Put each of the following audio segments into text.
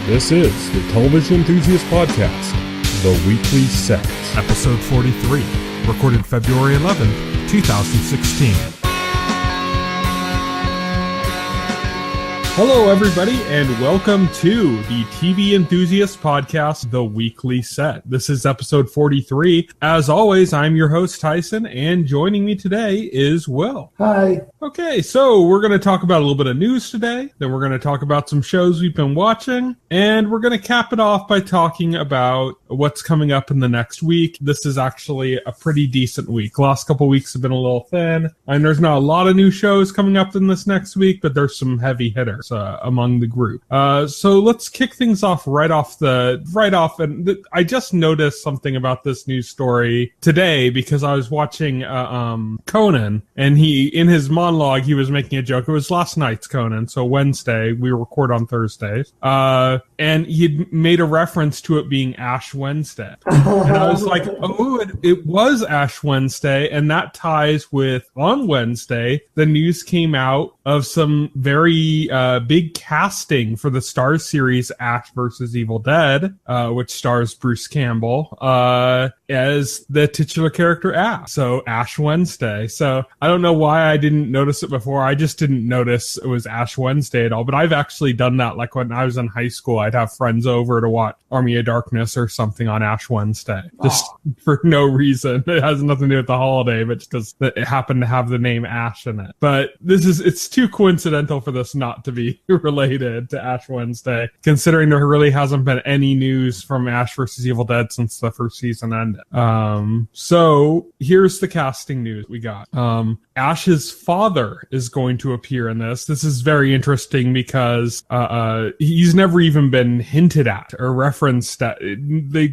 This is the Television Enthusiast Podcast, The Weekly Set. Episode 43, recorded February 11th, 2016. Hello, everybody, and welcome to the TV Enthusiast Podcast, The Weekly Set. This is episode 43. As always, I'm your host, Tyson, and joining me today is Will. Hi. Okay, so we're going to talk about a little bit of news today, then we're going to talk about some shows we've been watching, and we're going to cap it off by talking about what's coming up in the next week. This is actually a pretty decent week. Last couple weeks have been a little thin, and there's not a lot of new shows coming up in this next week, but there's some heavy hitters among the group. So let's kick things off right off. And I just noticed something about this news story today because I was watching Conan, and in his monologue he was making a joke. It was last night's Conan, so Wednesday. We record on Thursdays, and he made a reference to it being Ash Wednesday, and I was like, oh, it was Ash Wednesday, and that ties with on Wednesday the news came out of some very big casting for the Starz series Ash vs. Evil Dead, which stars Bruce Campbell as the titular character Ash. So Ash Wednesday. So I don't know why I didn't notice it before. I just didn't notice it was Ash Wednesday at all. But I've actually done that. Like when I was in high school, I'd have friends over to watch Army of Darkness or something on Ash Wednesday. Just for no reason. It has nothing to do with the holiday, but just because it happened to have the name Ash in it. But it's too coincidental for this not to be related to Ash Wednesday, considering there really hasn't been any news from Ash vs. Evil Dead since the first season ended. So here's the casting news we got. Ash's father is going to appear in this. This is very interesting because he's never even been hinted at or referenced at. He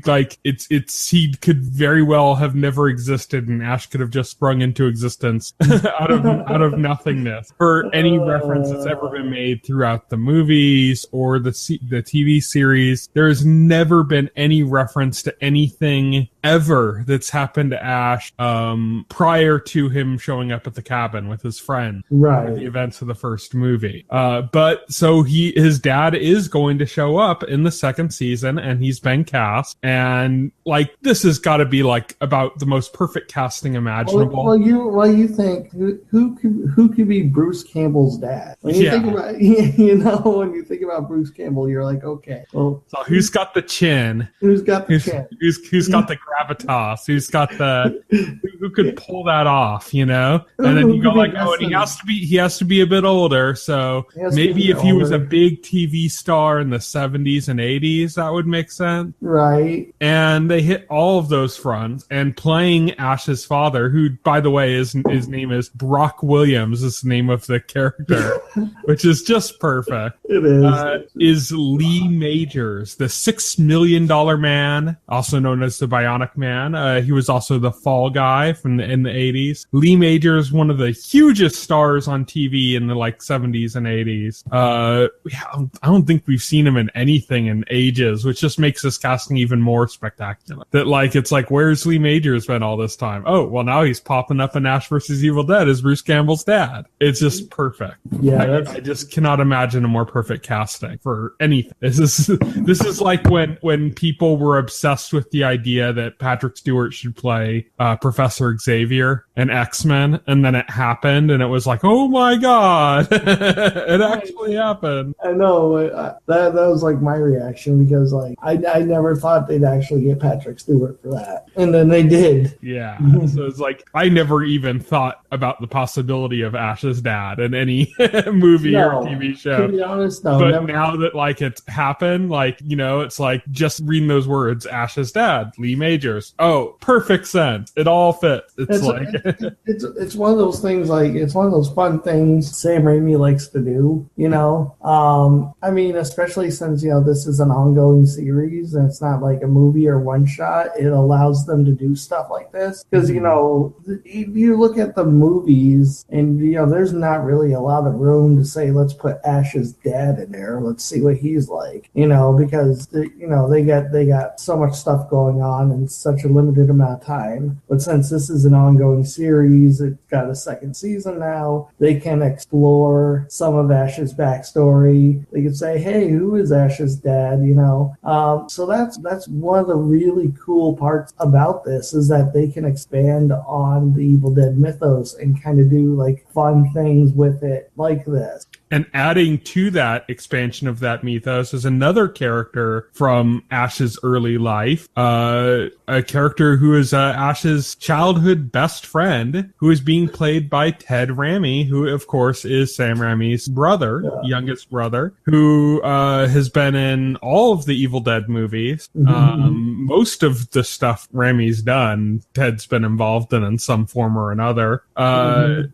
could very well have never existed, and Ash could have just sprung into existence out of nothingness. For any reference that's ever been made throughout the movies or the TV series, there's never been any reference to anything ever that's happened to Ash prior to him showing up at the cabin with his friend, right? The events of the first movie. But so his dad is going to show up in the second season, and he's been cast, and like this has got to be like about the most perfect casting imaginable. Well, you think who could be Bruce Campbell's dad? When you think about when you think about Bruce Campbell, you're like, okay, well, so who's got the chin? Who's got the chin? Who's got the gravitas? Who's got the who could pull that off? You know, and then you go like, oh, and he has to be a bit older. So maybe if he was a big TV star in the 70s and 80s, that would make sense, right? And they hit all of those fronts. And playing Ash's father, who, by the way, his name is Brock Williams, is the name of the character, which is just perfect. It is Lee Majors, the $6 million man, also known as the Bionic Man. He was also the Fall Guy in the 80s. Lee Majors, one of the hugest stars on TV in the 70s and 80s. I don't think we've seen him in anything in ages, which just makes this casting even more spectacular. That it's like, where's Lee Majors been all this time? Oh, well, now he's popping up in Ash vs. Evil Dead as Bruce Campbell's dad. It's just perfect. Yeah, I just cannot imagine a more perfect casting for anything. This is like when people were obsessed with the idea that Patrick Stewart should play Professor Xavier in X-Men, and then it happened, and it was like, oh my god, it actually happened. I know that was like my reaction, because I never thought they'd actually get Patrick Stewart for that, and then they did. Yeah, so it's like I never even thought about the possibility of Ash's dad in any movie or TV show. To be honest, no. But now that it's happened, it's like just reading those words, Ash's dad, Lee Majors. Oh, perfect sense. It all fits. It's one of those things, it's one of those fun things Sam Raimi likes to do, I mean, especially since, this is an ongoing series and it's not like a movie or one shot. It allows them to do stuff like this because, if you look at the movies and, there's not really a lot of room to say, let's put Ash's dad in there. Let's see what he's like, because, they got so much stuff going on in such a limited amount of time. But since this is an ongoing series, it's got a second season now. They can explore some of Ash's backstory. They can say, hey, who is Ash's dad, you know? So that's one of the really cool parts about this, is that they can expand on the Evil Dead mythos and kind of do like fun things with it like this. And adding to that expansion of that mythos is another character from Ash's early life, a character who is Ash's childhood best friend, who is being played by Ted Raimi, who, of course, is Sam Raimi's brother, youngest brother, who has been in all of the Evil Dead movies. Most of the stuff Raimi's done, Ted's been involved in some form or another. And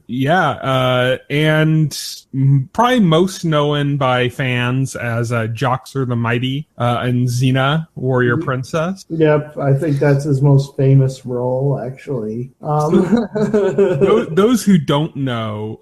probably most known by fans as Joxer the Mighty and Xena, Warrior Princess. Yep, I think that's his most famous role, actually. Those who don't know,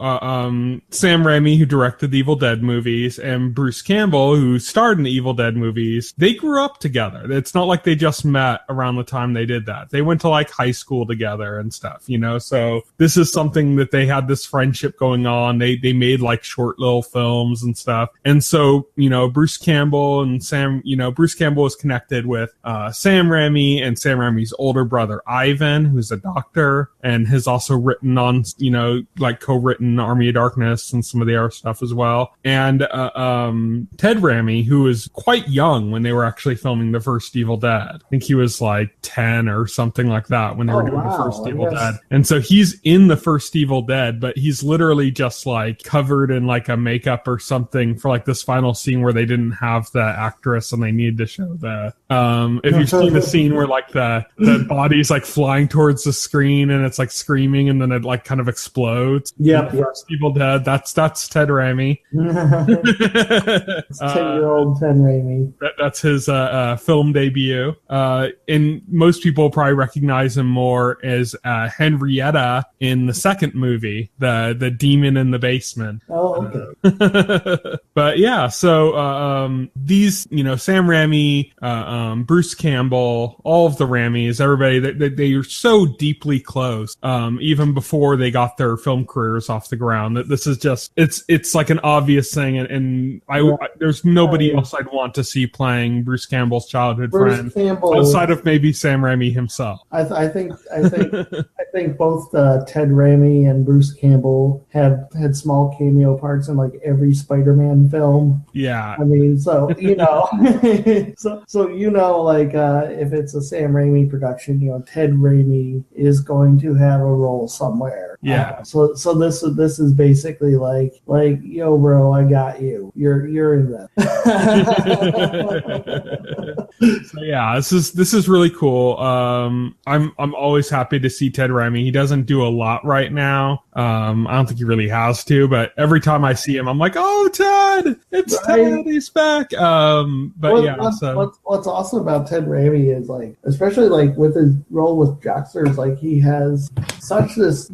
Sam Raimi, who directed the Evil Dead movies, and Bruce Campbell, who starred in the Evil Dead movies, they grew up together. It's not like they just met around the time they did that. They went to like high school together and stuff, you know? So this is something that they had this friendship going on. They made like short little films and stuff. And so, you know, Bruce Campbell and Sam, you know, Bruce Campbell is connected with Sam Raimi and Sam Raimi's older brother, Ivan, who's a doctor and has also written on, you know, like co-written Army of Darkness and some of the other stuff as well. And Ted Raimi, who was quite young when they were actually filming the first Evil Dead. I think he was like 10 or something like that when they were doing the first Evil Dead. And so he's in the first Evil Dead, but he's literally just like covered in like a makeup or something for like this final scene where they didn't have the actress and they needed to show the if you've seen the scene where like the body's like flying towards the screen and it's like screaming and then it like kind of explodes. Yep. First Evil Dead, that's Ted Raimi. It's 10-year-old Ted Raimi. That's his film debut. And most people probably recognize him more as Henrietta in the second movie, the demon in the basement. Oh, okay. But yeah, so these, you know, Sam Raimi, Bruce Campbell, all of the Raimis, everybody, they are so deeply close, even before they got their film careers off the ground. That this is just, it's like an obvious thing, and there's nobody else I'd want to see playing Bruce Campbell's childhood friend outside of maybe Sam Raimi himself. I think both Ted Raimi and Bruce Campbell have had small cameo parts in like every Spider-Man film. Yeah, I mean, so you know, so you know, like if it's a Sam Raimi production, you know, Ted Raimi is going to have a role somewhere. Yeah. So this is basically like yo, bro, I got you. You're in that. So yeah, this is really cool. I'm always happy to see Ted Raimi. He doesn't do a lot right now. I don't think he really has to, but every time I see him, I'm like, oh, Ted, it's Ted, he's back. What's awesome about Ted Raimi is like, especially like with his role with Joxer, is like he has such this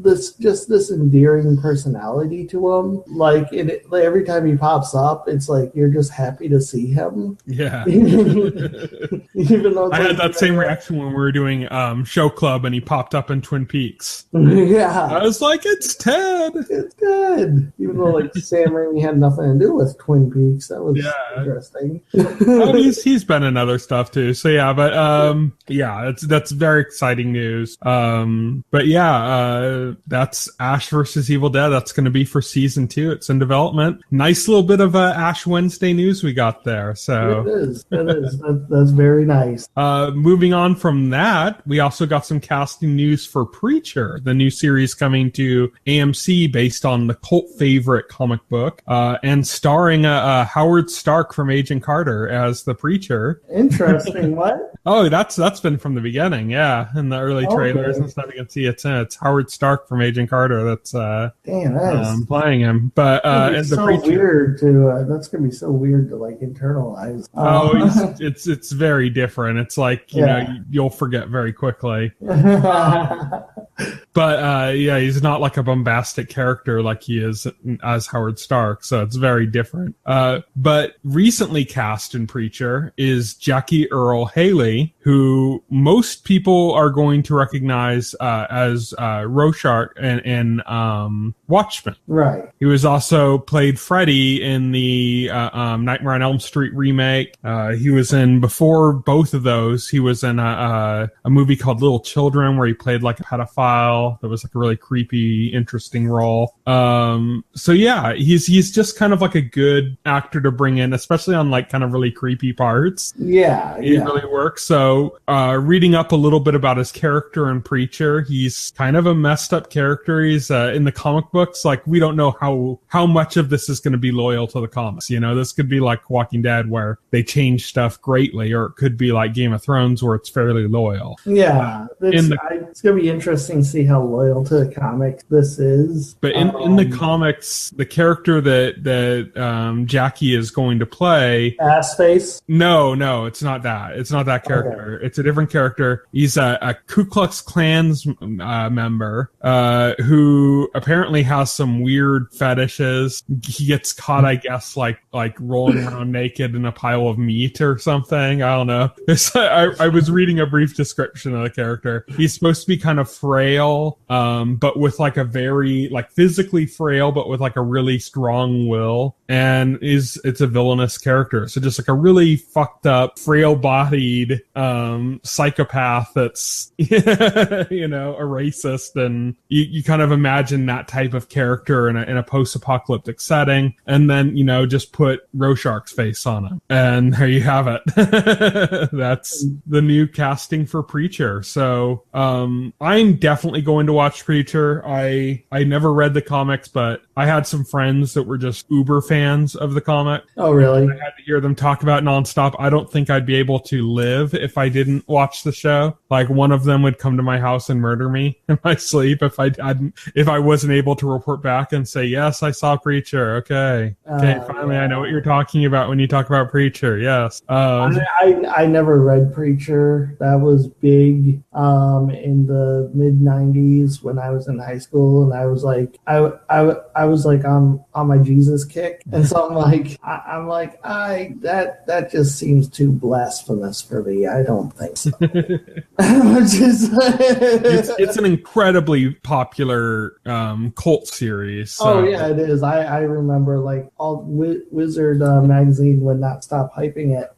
endearing personality to him. Like every time he pops up, it's like you're just happy to see him. Yeah. Even though I had that same reaction when we were doing Show Club and he popped up in Twin Peaks. Yeah. I was like, it's Ted. It's Ted. Even though like Sam Raimi had nothing to do with Twin Peaks. That was interesting. Oh, he's been in other stuff too. So yeah, but that's very exciting news. But yeah, that's Ash versus Evil Dead. That's going to be for season 2. It's in development. Nice little bit of Ash Wednesday news we got there. So it is. That's very nice. Moving on from that, we also got some casting news for Preacher, the new series coming to AMC based on the cult favorite comic book, and starring Howard Stark from Agent Carter as the Preacher. Interesting. What? Oh, that's been from the beginning, yeah. In the early trailers and stuff, you can see it's Howard Stark from Agent Carter that's playing him. But it's so weird to that's gonna be so weird to like internalize. It's very different. It's like you know you'll forget very quickly. But yeah, he's not like a bombastic character like he is as Howard Stark, so it's very different. But recently cast in Preacher is Jackie Earle Haley, who most people are going to recognize as Rorschach in Watchmen. Right. He was also played Freddy in the Nightmare on Elm Street remake. He was in, before both of those, he was in a movie called Little Children where he played like a pedophile. That was like a really creepy, interesting role. So yeah, he's just kind of like a good actor to bring in, especially on like kind of really creepy parts. Yeah. It really works. So reading up a little bit about his character in Preacher, he's kind of a messed up character. He's in the comic books, like we don't know how much of this is going to be loyal to the comics. You know, this could be like Walking Dead where they change stuff greatly, or it could be like Game of Thrones where it's fairly loyal. Yeah, it's going to be interesting to see how loyal to the comics this is. But in the comics, the character that Jackie is going to play, Assface? No, it's not that. It's not that character. Okay. It's a different character. He's a Ku Klux Klan's member who apparently has some weird fetishes. He gets caught, I guess, like rolling around naked in a pile of meat or something. I don't know. I was reading a brief description of the character. He's supposed to be kind of frail, but with like a very like physically frail, but with like a really strong will. And it's a villainous character. So just like a really fucked up, frail-bodied psychopath that's you know, a racist, and you kind of imagine that type of character in a post-apocalyptic setting, and then, you know, just put Rorschach's face on him, and there you have it. That's the new casting for Preacher. So I'm definitely going to watch Preacher. I never read the comics, but I had some friends that were just uber fans of the comic. Oh, really? I had to hear them talk about it nonstop. I don't think I'd be able to live if I didn't watch the show. Like, one of them would come to my house and murder me in my sleep if I wasn't able to report back and say, yes, I saw Preacher. Okay, finally, yeah. I know what you're talking about when you talk about Preacher. Yes. I never read Preacher. That was big in the mid 90s when I was in high school, and I was like, I was like on my Jesus kick, and so I'm like that just seems too blasphemous for me. I don't think so. It's an incredibly popular cult series. So. Oh yeah, it is. I remember like all Wizard magazine would not stop hyping it.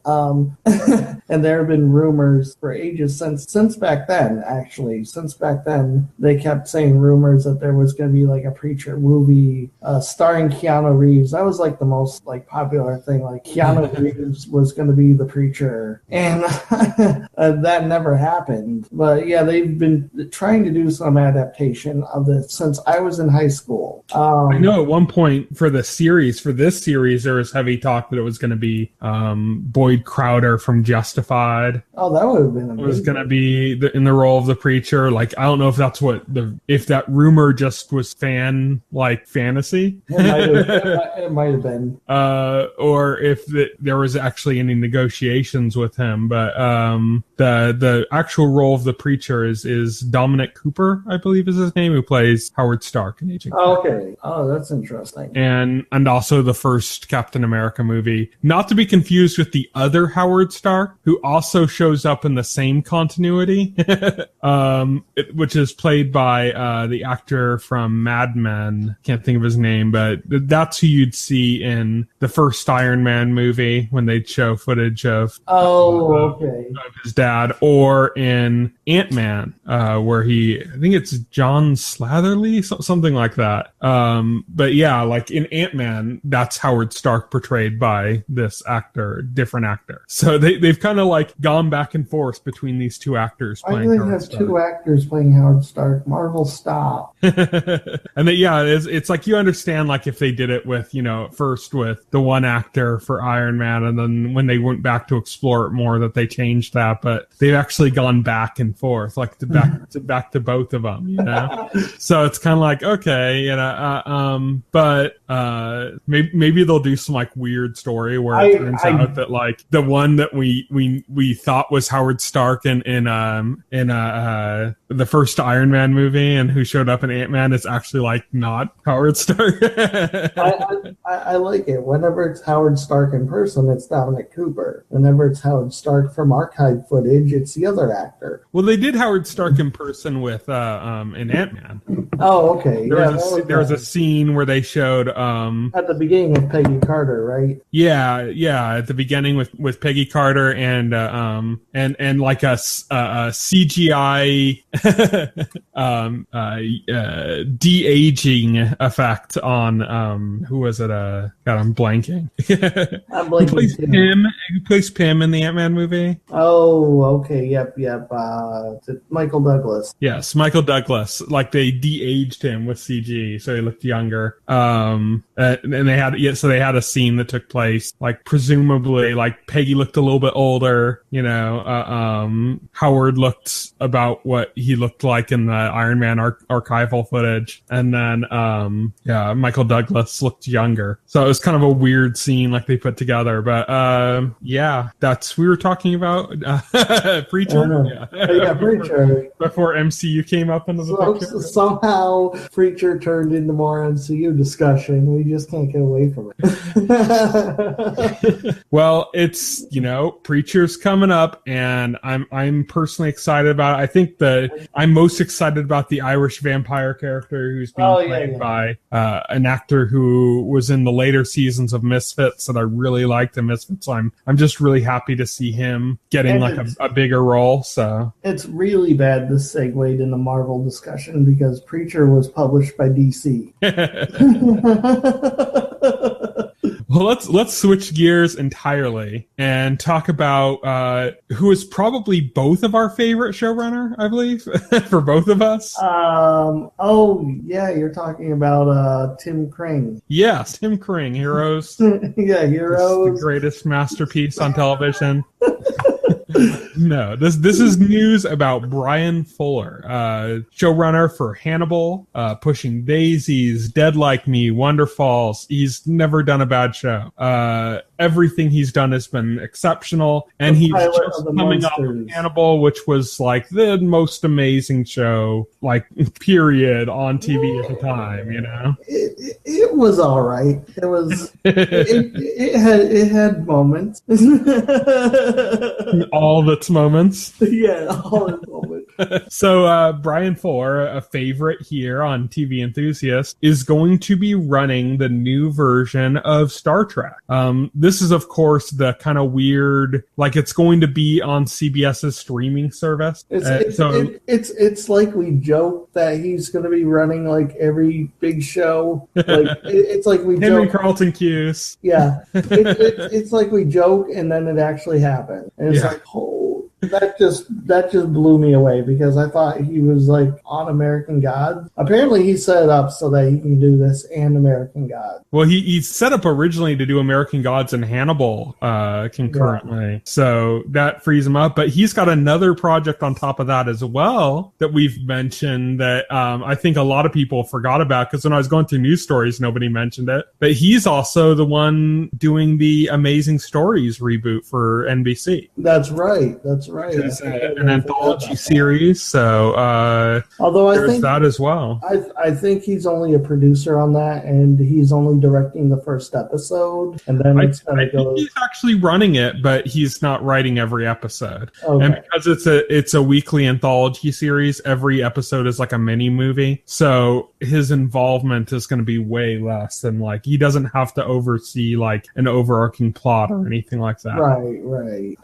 And there have been rumors for ages since back then. Actually, since back then, they kept saying rumors that there was going to be like a Preacher movie starring Keanu Reeves. That was like the most like popular thing. Like Keanu Reeves was going to be the Preacher, and that never happened. But yeah, they've been trying to do some adaptation of this since I was in high school. I know at one point for this series, there was heavy talk that it was going to be Boyd Crowder from Justified. Oh, that would have been amazing. It was going to be in the role of the Preacher. Like, I don't know if that's if that rumor just was fantasy. It might have been. Or if there was actually any negotiations with him. But the actual role of the Preacher is Dominic Cooper, I believe is his name, who plays Howard Stark in Agent Carter. Okay. Oh, that's interesting. And also the first Captain America movie. Not to be confused with the other Howard Stark, who also shows up in the same continuity, which is played by the actor from Mad Men. Can't think of his name, but that's who you'd see in the first Iron Man movie when they'd show footage of of his dad, or in Ant-Man, where I think it's John Slatherly, something like that. But yeah, like in Ant-Man, that's Howard Stark portrayed by this different actor. So they've kind of like gone back and forth between these two actors playing Howard Stark. I think have two actors playing Howard Stark. Marvel, stop. And it's like, you understand, like if they did it with, first with the one actor for Iron Man, and then when they went back to explore it more, that they changed that, but they've actually gone back and forth, like back to both of them, So it's kind of like, okay, but maybe they'll do some like weird story where it turns out that like the one that we thought was Howard Stark in the first Iron Man movie and who showed up in Ant-Man is actually like not Howard Stark. I like it. Whenever it's Howard Stark in person, it's Dominic Cooper. Whenever it's Howard Stark from archive footage, it's the other actor. Well, they did Howard Stark in person with in Ant-Man. Oh, okay. There was a scene where they showed at the beginning with Peggy Carter, right? Yeah, at the beginning with Peggy Carter and like a CGI de-aging effect on who was it? God, I'm blanking. I'm blanking. Who plays Pym in the Ant-Man movie? Oh, okay. Yep. Michael Douglas. Yes, Michael Douglas. Like they de-aged him with CG, so he looked younger. And they had a scene that took place, like presumably, like Peggy looked a little bit older. You know, Howard looked about what he looked like in the Iron Man archival footage, and then Michael Douglas looked younger. So it was kind of a weird scene, like they put together. But we were talking about Preacher. Preacher. Before MCU came up into the picture. Somehow Preacher turned into more MCU discussion. We just can't get away from it. Well, it's, Preacher's coming up, and I'm personally excited about it. I think I'm most excited about the Irish vampire character who's being played by an actor who was in the later seasons of Misfits that I really liked in Misfits. So I'm just really happy to see him getting a bigger role. So it's really bad this segued in the Marvel discussion because Preacher was published by DC. Well, let's switch gears entirely and talk about who is probably both of our favorite showrunner, I believe, for both of us. You're talking about Tim Kring. Yes, Tim Kring, Heroes. Heroes. The greatest masterpiece on television. No, this is news about Bryan Fuller, showrunner for Hannibal, Pushing Daisies, Dead Like Me, Wonder Falls. He's never done a bad show. Everything he's done has been exceptional, and he's just coming off of Hannibal, which was like the most amazing show, like period, on TV at the time. It was all right. It was. it had moments. All of its moments. Yeah, all its moments. So Bryan Fuller, a favorite here on TV Enthusiast, is going to be running the new version of Star Trek. This is, of course, the kind of weird, like it's going to be on CBS's streaming service. It's like we joke that he's going to be running like every big show. Like it's like we Henry joke. Carlton Cuse. Yeah, it's like we joke and then it actually happened, and it's like, that just blew me away because I thought he was like on American Gods. Apparently he set it up so that he can do this and American Gods. Well, he set up originally to do American Gods and Hannibal concurrently. So that frees him up. But he's got another project on top of that as well that we've mentioned that I think a lot of people forgot about because when I was going through news stories, nobody mentioned it. But he's also the one doing the Amazing Stories reboot for NBC. That's right. It's an anthology series, so although I think that as well. I think he's only a producer on that, and he's only directing the first episode, and then it's going to go. Think he's actually running it, but he's not writing every episode. Okay. And because it's a weekly anthology series, every episode is like a mini movie, so his involvement is going to be way less than like he doesn't have to oversee like an overarching plot or anything like that. Right.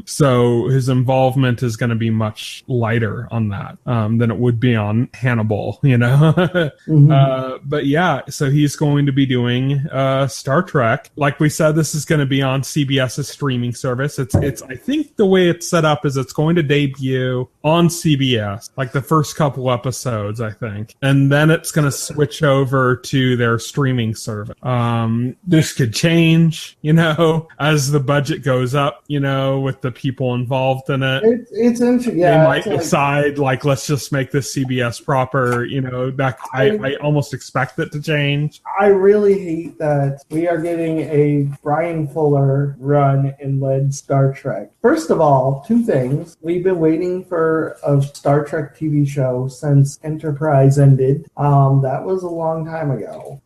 So his involvement is going to be much lighter on that than it would be on Hannibal, Mm-hmm. But yeah, so he's going to be doing Star Trek. Like we said, this is going to be on CBS's streaming service. It's I think the way it's set up is it's going to debut on CBS, like the first couple episodes, I think, and then it's going to switch over to their streaming service. This could change, as the budget goes up, with the people involved. involved in it. It's interesting. Yeah, they might decide like let's just make this CBS proper. That I almost expect it to change. I really hate that we are getting a Bryan Fuller run in led Star Trek. First of all, two things. We've been waiting for a Star Trek TV show since Enterprise ended. That was a long time ago.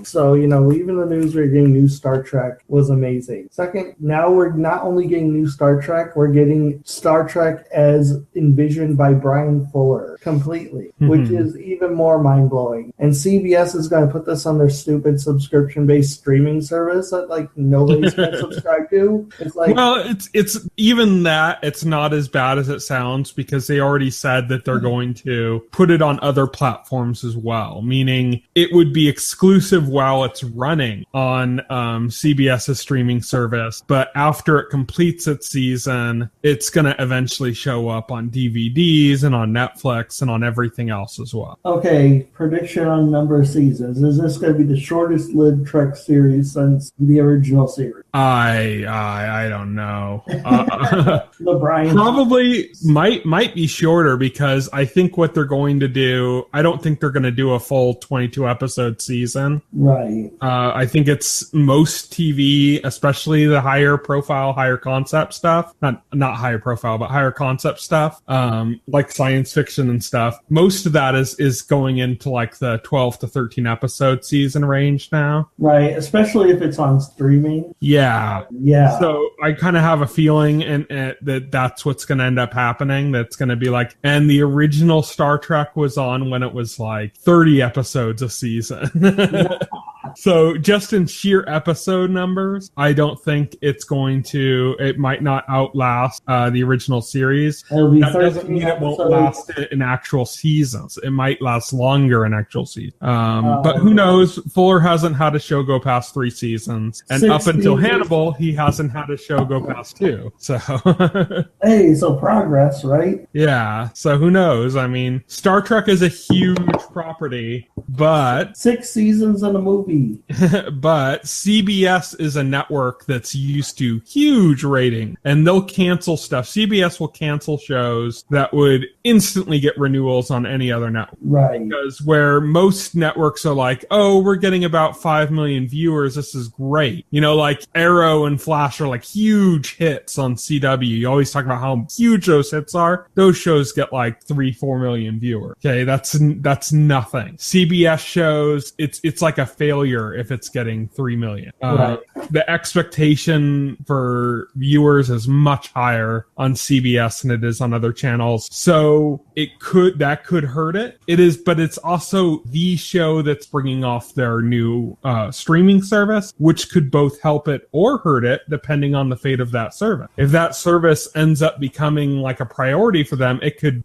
So, even the news we're getting new Star Trek was amazing. Second, now we're not only getting new Star Trek, we're getting Star Trek as envisioned by Bryan Fuller completely, which is even more mind-blowing. And CBS is going to put this on their stupid subscription-based streaming service that nobody's going to subscribe to. It's it's even that it's not as bad as it sounds, because they already said that they're going to put it on other platforms as well, meaning it would be exclusive while it's running on CBS's streaming service, but after it completes its season, it's going to eventually show up on DVDs and on Netflix and on everything else as well. Okay, prediction on number of seasons. Is this going to be the shortest lived Trek series since the original series? I don't know. The Bryan probably might be shorter, because I think what they're going to do, I don't think they're going to do a full 22 episode season. Right. I think it's most TV, especially the higher profile, higher concept stuff, not higher profile, but higher concept stuff, like science fiction and stuff. Most of that is going into like the 12 to 13 episode season range now. Right, especially if it's on streaming. Yeah. So I kind of have a feeling that that's what's going to end up happening. That's going to be like, and the original Star Trek was on when it was like 30 episodes a season. So just in sheer episode numbers, I don't think it might not outlast the original series. That doesn't mean it won't last in actual seasons. It might last longer in actual seasons. But who knows? Fuller hasn't had a show go past 3 seasons. And up until Hannibal, he hasn't had a show go past 2. So hey, so progress, right? Yeah. So who knows? I mean, Star Trek is a huge property, but 6 seasons in a movie. But CBS is a network that's used to huge rating, and they'll cancel stuff. CBS will cancel shows that would instantly get renewals on any other network. Right. Because where most networks are like, oh, we're getting about 5 million viewers, this is great. Like Arrow and Flash are like huge hits on CW. You always talk about how huge those hits are. Those shows get like 3-4 million viewers. Okay, that's nothing. CBS shows, it's like a failure if it's getting 3 million. Right. The expectation for viewers is much higher on CBS than it is on other channels. So that could hurt it. It is, but it's also the show that's bringing off their new streaming service, which could both help it or hurt it depending on the fate of that service. If that service ends up becoming like a priority for them, it could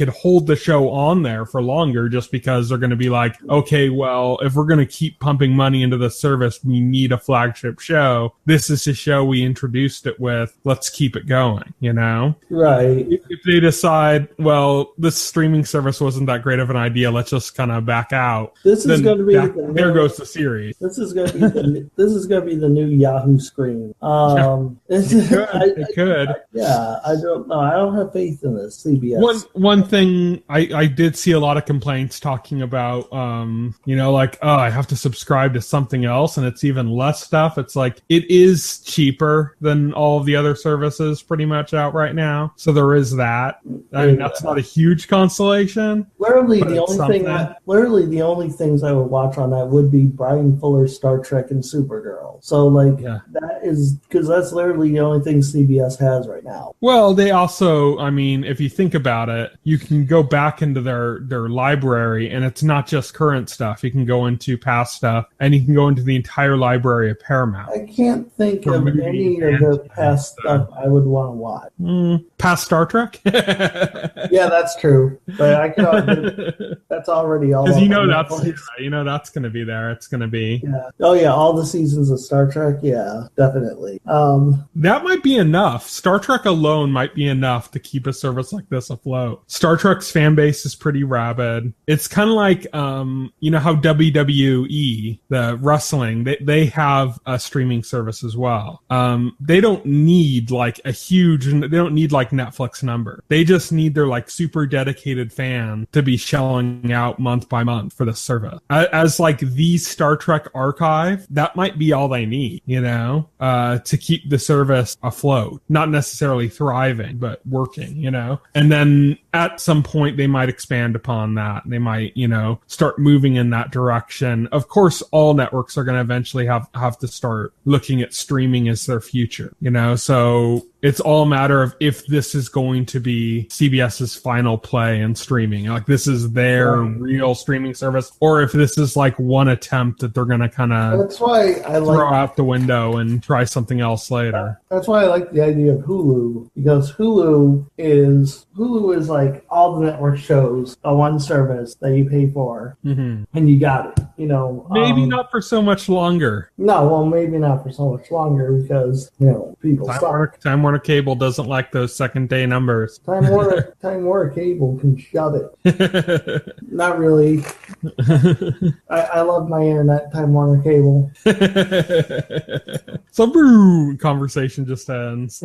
hold the show on there for longer, just because they're going to be like, okay, well, if we're going to keep pumping money into the service, we need a flagship show. This is the show we introduced it with. Let's keep it going, Right. If they decide, well, this streaming service wasn't that great of an idea, let's just kind of back out. This is going to be there goes the series. This is going to be the new Yahoo screen. It could. I don't know. I don't have faith in this CBS. One thing I did see a lot of complaints talking about, like, oh, I have to subscribe to something else and it's even less stuff. It's like, it is cheaper than all of the other services pretty much out right now. So there is that. I mean, that's not a huge consolation. Literally the only things I would watch on that would be Bryan Fuller's Star Trek and Supergirl. So that is, because that's literally the only thing CBS has right now. Well, they also, I mean, if you think about it, you can go back into their library, and it's not just current stuff. You can go into past stuff, and you can go into the entire library of Paramount. I can't think of any of their past stuff I would want to watch. Past Star Trek? Yeah, that's true. But I can. That's already all. Because that's going to be there. It's going to be. Yeah. Oh yeah, all the seasons of Star Trek. Yeah, definitely. definitely. That might be enough. Star Trek alone might be enough to keep a service like this afloat. Star Trek's fan base is pretty rabid. It's kind of like, you know how WWE, the wrestling, they have a streaming service as well. They don't need like they don't need like Netflix number. They just need their like super dedicated fan to be shelling out month by month for the service. As like the Star Trek archive, that might be all they need, you know, to keep the service afloat. Not necessarily thriving, but working, you know. And then at some point they might expand upon that. They might, you know, start moving in that direction. Of course, all networks are going to eventually have to start looking at streaming as their future, you know. So it's all a matter of if this is going to be CBS's final play in streaming. Like this is their real streaming service, or if this is like one attempt that they're going to kind of throw out the window and try something else later. That's why I like the idea of Hulu, because Hulu is like all the network shows on one service that you pay for, and you got it. You know, maybe not for so much longer. No, well, maybe not for so much longer because you know people. Time Warner Cable doesn't like those second day numbers. Time Warner Cable can shove it. Not really. I love my internet. Time Warner Cable. So conversation just ends.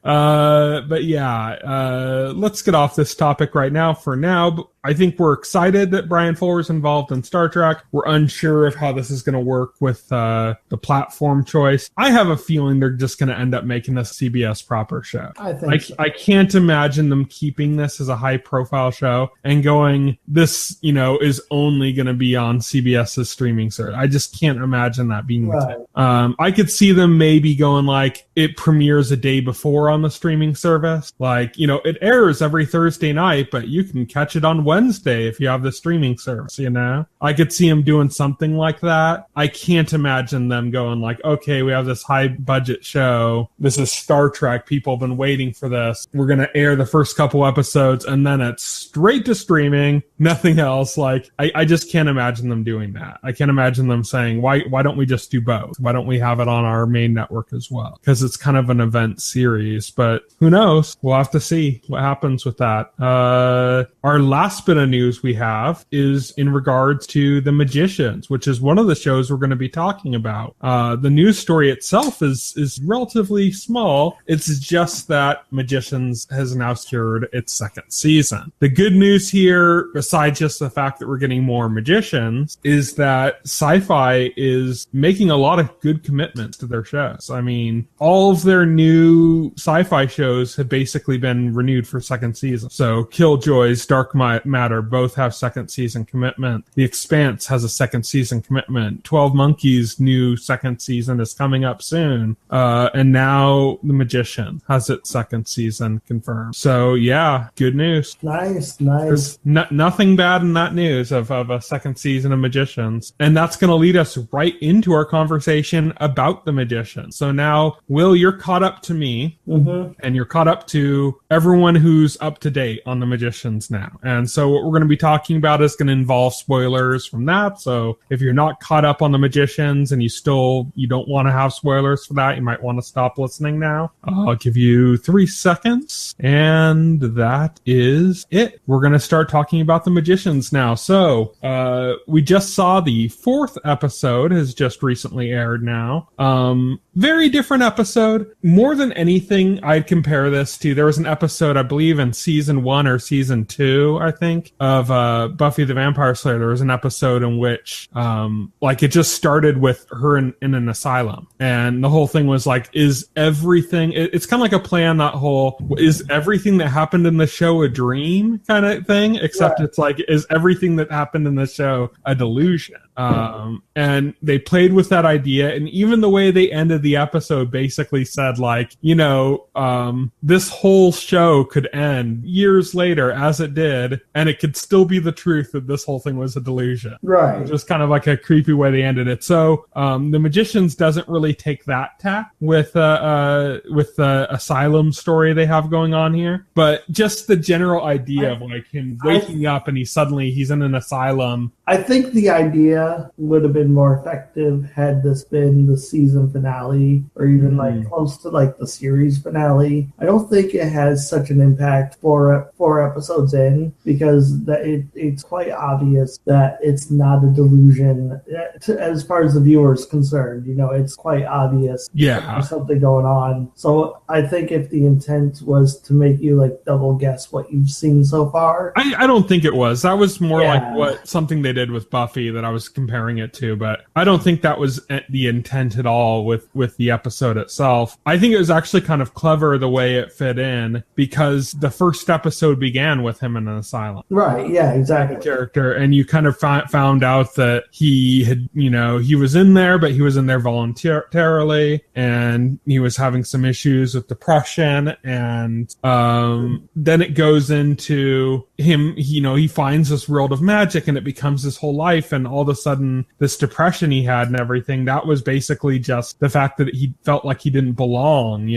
But yeah, let's get off this topic right now. For now, I think we're excited that Bryan Fuller is involved in Star Trek. We're unsure of how this is going to work with the platform choice. I have a feeling they're just going to end up making this CBS proper show. I think so. I can't imagine them keeping this as a high-profile show and going, this, you know, is only going to be on CBS's streaming service. I just can't imagine that being the case. I could see them maybe going like, it premieres a day before on the streaming service. Like, you know, it airs every Thursday night, but you can catch it on Wednesday if you have the streaming service, you know? I could see them doing something like that. I can't imagine them going like, okay, we have this high budget show. This is Star Trek. People have been waiting for this. We're going to air the first couple episodes and then it's straight to streaming, nothing else. Like, I just can't imagine them doing that. I can't imagine them saying, why don't we just do both? Why don't we have it on our main network as well? Because it's kind of an event series, but who knows? We'll have to see what happens with that. Our last bit of news we have is in regards to The Magicians, which is one of the shows we're going to be talking about. The news story itself is relatively small. It's just that Magicians has now secured its second season. The good news here, besides just the fact that we're getting more magicians, is that Sci-Fi is making a lot of good commitments to their shows. I mean, all of their new Sci-Fi shows have basically been renewed for second season. So Killjoys, Dark Matter both have second season commitment. The Expanse has a second season commitment. 12 Monkeys' new second season is coming up soon. And now The Magician has its second season confirmed. So yeah, good news. Nice. There's nothing bad in that news of a second season of Magicians. And that's going to lead us right into our conversation about The Magician. So now, Will, you're caught up to me, and you're caught up to everyone who's up to date on The Magicians now. And so what we're going to be talking about is going to involve spoilers from that. So if you're not caught up on The Magicians and you don't want to have spoilers for that, you might want to stop listening now. I'll give you 3 seconds, and that is it. We're going to start talking about The Magicians now. So we just saw the 4th episode has just recently aired now. Very different episode. More than anything, I'd compare this to, there was an episode, I believe in season 1 or season 2, I think, of Buffy the Vampire Slayer. There was an episode in which like it just started with her in an asylum, and the whole thing was like, is everything, it's kind of like a play on that whole, is everything that happened in the show a dream kind of thing, except it's like, is everything that happened in the show a delusion? And they played with that idea, and even the way they ended the episode basically said like, you know, this whole show could end years later as it did, and it could still be the truth that this whole thing was a delusion. Right. Just kind of like a creepy way they ended it. So The Magicians doesn't really take that tack with the asylum story they have going on here, but just the general idea of like him waking up and he's in an asylum I think the idea would have been more effective had this been the season finale or even like close to like the series finale. I don't think it has such an impact four episodes in, because it's quite obvious that it's not a delusion as far as the viewer is concerned. It's quite obvious there's something going on. So I think if the intent was to make you like double guess what you've seen so far. I don't think it was. That was more like something they did with Buffy that I was comparing it to, but I don't think that was the intent at all with the episode itself. I think it was actually kind of clever the way it fit in, because the first episode began with him in an asylum. Right, yeah, exactly. The character, and you kind of found out that he had, he was in there, but he was in there voluntarily, and he was having some issues with depression, and then it goes into him, he finds this world of magic, and it becomes his whole life, and all of a sudden this depression he had and everything, that was basically just the fact that he felt like he didn't belong,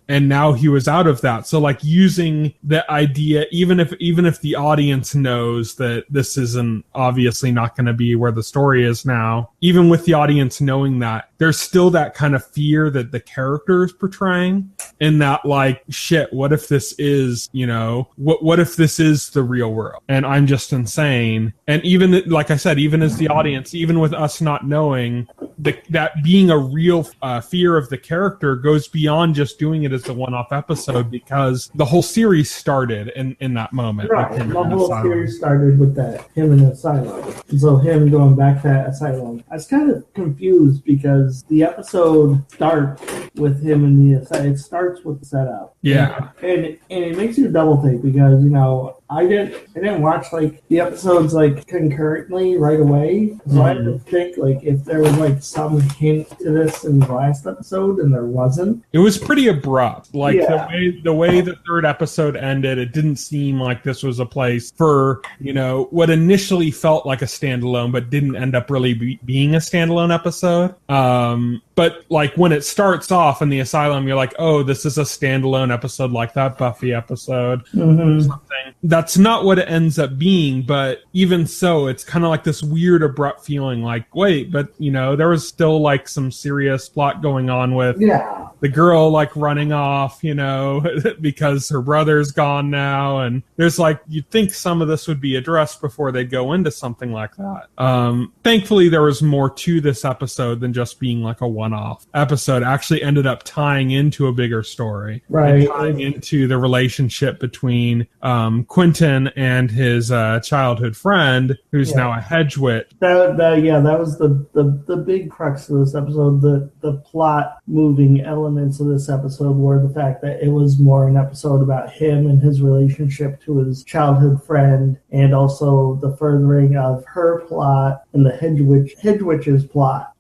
and now he was out of that. So like using the idea, even if the audience knows that this isn't obviously not going to be where the story is now, even with the audience knowing that, there's still that kind of fear that the character is portraying, and that like, shit, what if this is, what if this is the real world and I'm just insane? And even like I said, even as the audience, even with us not knowing, that being a real fear of the character goes beyond just doing it as a one-off episode, because the whole series started in that moment. Right, the whole series started with that, him in the asylum. So him going back to that asylum. I was kind of confused because the episode starts with him in the asylum. It starts with the setup. Yeah. And it makes you double think, because, I didn't watch like the episodes like concurrently right away, so I had to think like if there was like some hint to this in the last episode, and there wasn't. It was pretty abrupt. Like the way the third episode ended, it didn't seem like this was a place for what initially felt like a standalone, but didn't end up really being a standalone episode. But like when it starts off in the asylum, you're like, oh, this is a standalone episode like that Buffy episode or something. That's not what it ends up being, but even so, it's kind of like this weird abrupt feeling like, wait, but there was still like some serious plot going on with the girl like running off, because her brother's gone now, and there's like, you'd think some of this would be addressed before they go into something like that. Thankfully, there was more to this episode than just being like a one-off episode. It actually ended up tying into a bigger story, right? And tying into the relationship between Quentin and his childhood friend, who's now a hedge witch. That was the big crux of this episode. The plot moving elements of this episode were the fact that it was more an episode about him and his relationship to his childhood friend, and also the furthering of her plot and the hedge witch's plot.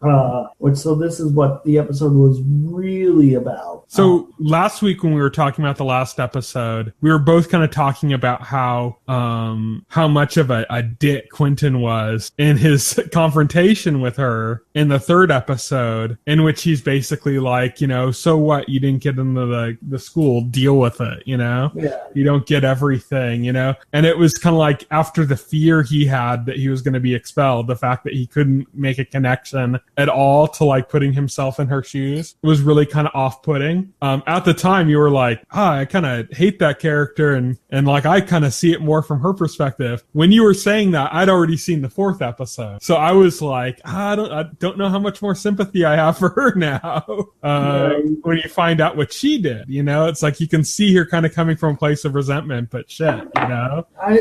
So this is what the episode was really about. So last week when we were talking about the last episode, we were both kind of talking about how much of a dick Quentin was in his confrontation with her in the third episode, in which he's basically like, so what? You didn't get into the school, deal with it, You don't get everything, And it was kind of like, after the fear he had that he was going to be expelled, the fact that he couldn't make a connection at all to like putting himself in her shoes, it was really kind of off-putting. At the time you were like, I kind of hate that character, and like I kind of see it more from her perspective. When you were saying that, I'd already seen the fourth episode, so I was like, I don't know how much more sympathy I have for her now. When you find out what she did, it's like you can see her kind of coming from a place of resentment, but shit, I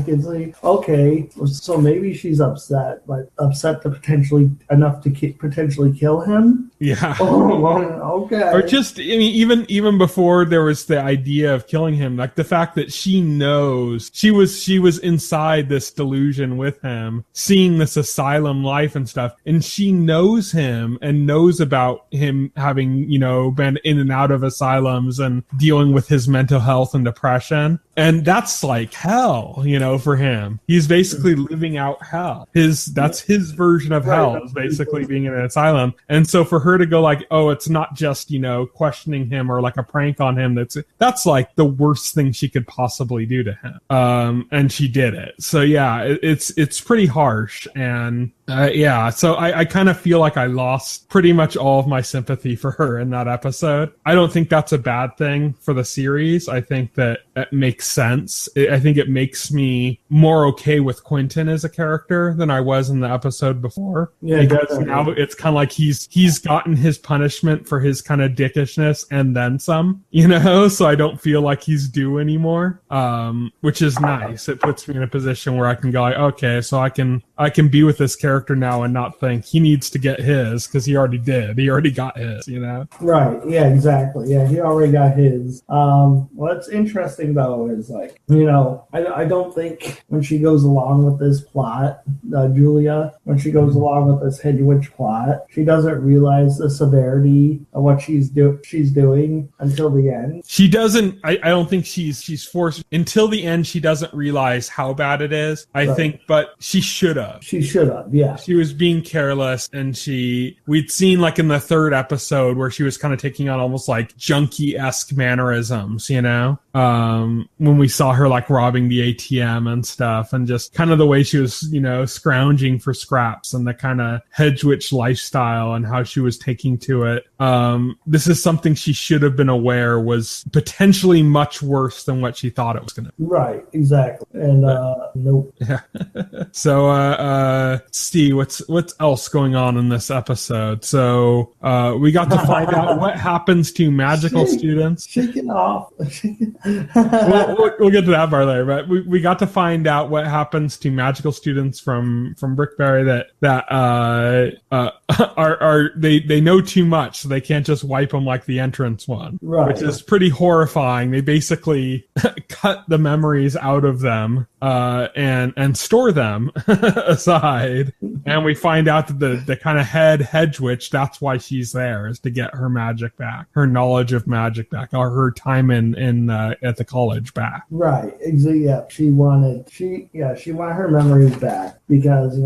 can see, okay, so maybe she's upset, but upset to potentially enough to potentially kill him. Yeah. Okay. Or just, even before there was the idea of killing him, like the fact that she knows she was inside this delusion with him, seeing this asylum life and stuff, and she knows him and knows about him having, been in and out of asylums and dealing with his mental health and depression. And that's like hell, for him. He's basically living out hell. That's his version of hell, is basically being in an asylum. And so for her to go like, oh, it's not just, questioning him or like a prank on him, that's like the worst thing she could possibly do to him. And she did it. So yeah, it's pretty harsh. And so I kind of feel like I lost pretty much all of my sympathy for her in that episode. I don't think that's a bad thing for the series. I think that it makes sense. I think it makes me more okay with Quentin as a character than I was in the episode before. Yeah, because now it's kind of like he's gotten his punishment for his kind of dickishness and then some, so I don't feel like he's due anymore, which is nice. It puts me in a position where I can go like, okay, so I can be with this character now and not think he needs to get his, because he already did. He already got his, Right. Yeah, exactly. Yeah, he already got his. What's interesting though is like, I don't think when she goes along with this plot, Julia, when she goes along with this Hedwig plot, she doesn't realize the severity of what she's doing until the end. She doesn't. I don't think she's forced until the end. She doesn't realize how bad it is. I think, but she should have. She should have. Yeah. She was being careless, and we'd seen like in the third episode where she was kind of taking on almost like junkie-esque mannerisms, when we saw her like robbing the ATM and stuff, and just kind of the way she was, scrounging for scraps and the kind of Hedwig lifestyle and how she was taking to it. This is something she should have been aware was potentially much worse than what she thought it was going to be. Right, exactly. And nope. Yeah. So, Steve, what's else going on in this episode? So, we got to find out what happens to magical students. Shake it off. We'll get to that part later, but we got to find out what happens to magical students from Brickberry that are they know too much, so they can't just wipe them like the entrance one, right? Which is pretty horrifying. They basically cut the memories out of them and store them aside, and we find out that the kind of head Hedwig, that's why she's there, is to get her magic back, her knowledge of magic back, or her time in at the college back. Right. Exactly. Yeah. She wanted her memories back because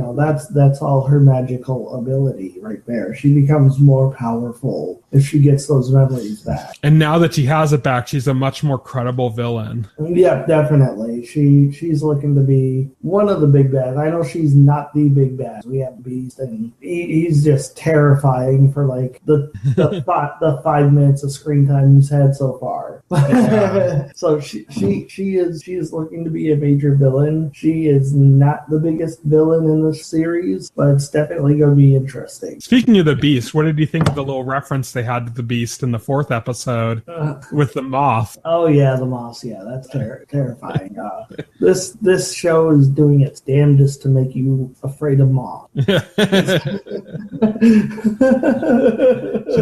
that's all her magical ability right there. She becomes more powerful if she gets those memories back. And now that she has it back, she's a much more credible villain. Yeah, definitely. She's looking to be one of the big bads. I know she's not the big bad. We have Beast, and he's just terrifying for like the 5 minutes of screen time he's had so far. Yeah. So she is looking to be a major villain. She is not the biggest villain in the series, but it's definitely going to be interesting. Speaking of the Beast, what did you think of the little reference they had to the Beast in the 4th episode with the moth? Oh yeah, the moth. Yeah, that's terrifying. This show is doing its damnedest to make you afraid of moth. Should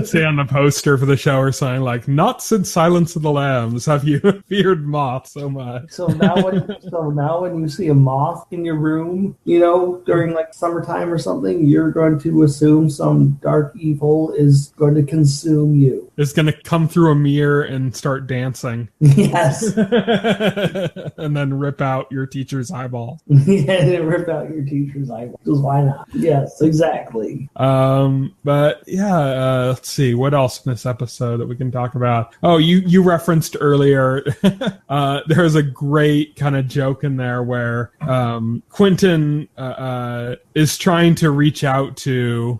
say on the poster for the show or something like, "Not since Silence of the Lambs have you feared moth so much." So now when you see a moth in your room, during like summertime or something, you're going to assume some dark evil is going to consume you. It's going to come through a mirror and start dancing. Yes. And then rip out your teacher's eyeball. Yeah, rip out your teacher's eyeball. Because why not? Yes, exactly. But yeah, let's see what else in this episode that we can talk about. Oh, you referenced earlier. There's a great kind of joke in there where Quentin is trying to reach out to.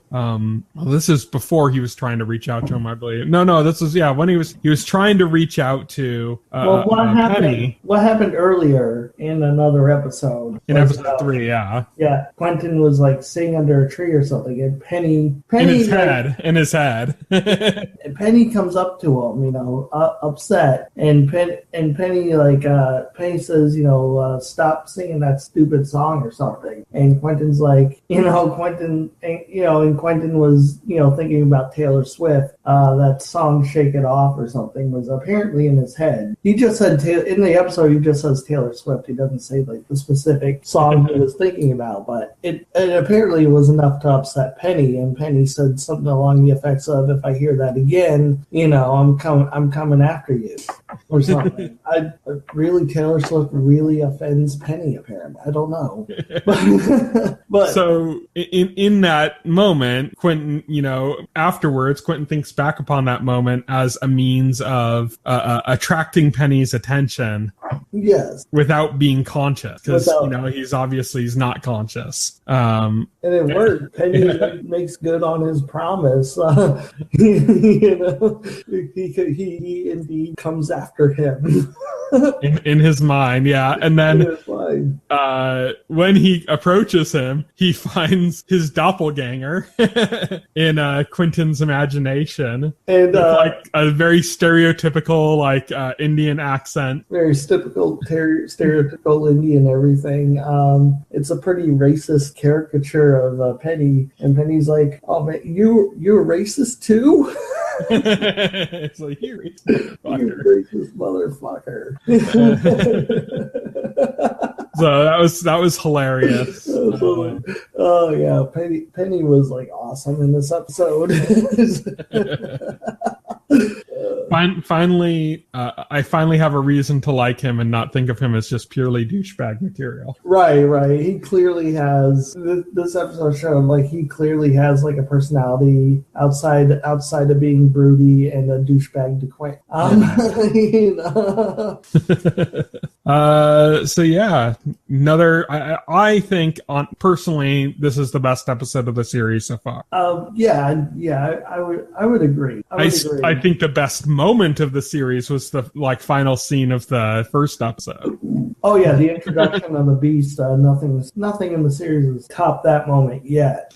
This is before he was trying to reach out to him, I believe. No, this is when he was trying to reach out to. Penny. What happened earlier in another episode? In episode 3, yeah. Yeah, Quentin was like sitting under a tree or something, and Penny in his head. And Penny comes up to him, upset, and Penny says, stop singing that stupid song or something. And Quentin's like, Quentin was, thinking about Taylor Swift. That song "Shake It Off" or something was apparently in his head. He just said in the episode. He just says Taylor Swift. He doesn't say like the specific song he was thinking about, but it apparently was enough to upset Penny. And Penny said something along the effects of, "If I hear that again, I'm coming after you." or something. Really, Taylor Swift really offends Penny, apparently. I don't know. But so in that moment, Quentin, afterwards, Quentin thinks back upon that moment as a means of attracting Penny's attention. Yes. Without being conscious, because he's not conscious. And it worked. Penny makes good on his promise. He indeed comes after him. in his mind, yeah. And then when he approaches him, he finds his doppelganger in Quentin's imagination, and with, a very stereotypical Indian accent. Very stereotypical Indian everything. It's a pretty racist caricature of Penny, and Penny's like, "Oh man, you're racist too." It's like, you racist motherfucker. So that was hilarious. Oh yeah, Penny was awesome in this episode. Finally, I finally have a reason to like him and not think of him as just purely douchebag material. Right. He clearly has this episode showed he clearly has a personality outside of being broody and a douchebag to Quentin. So yeah, I think personally this is the best episode of the series so far. Yeah, I would agree. I think the best moment of the series was the final scene of the first episode. Oh yeah, the introduction of the beast. Nothing in the series has topped that moment yet.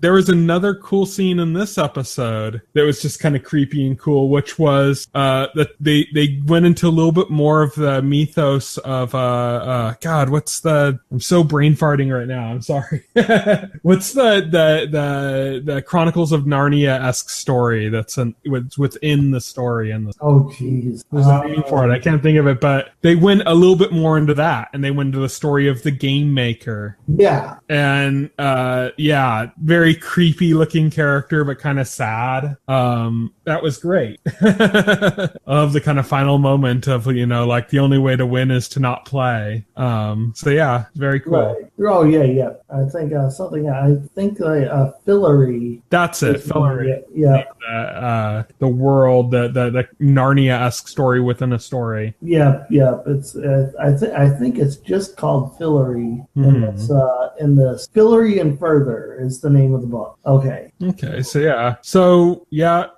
There was another cool scene in this episode that was just kind of creepy and cool, which was that they went into a little bit more of the mythos of I'm so brain farting right now. I'm sorry. What's the Chronicles of Narnia-esque story that's within the story? Oh jeez, there's a name for it. I can't think of it, but they went a little bit more into that, and they went into the story of the game maker. Yeah, and very creepy looking character, but kind of sad. That was great. Of the kind of final moment of the only way to win is to not play. So yeah, very cool. Right. Oh yeah. I think Fillory. That's it, Fillory. Yeah. The world, the Narnia-esque story within a story. Yeah. It's I think it's just called Fillory. Mm-hmm. And it's in this Fillory and Further is the name of the book. Okay. So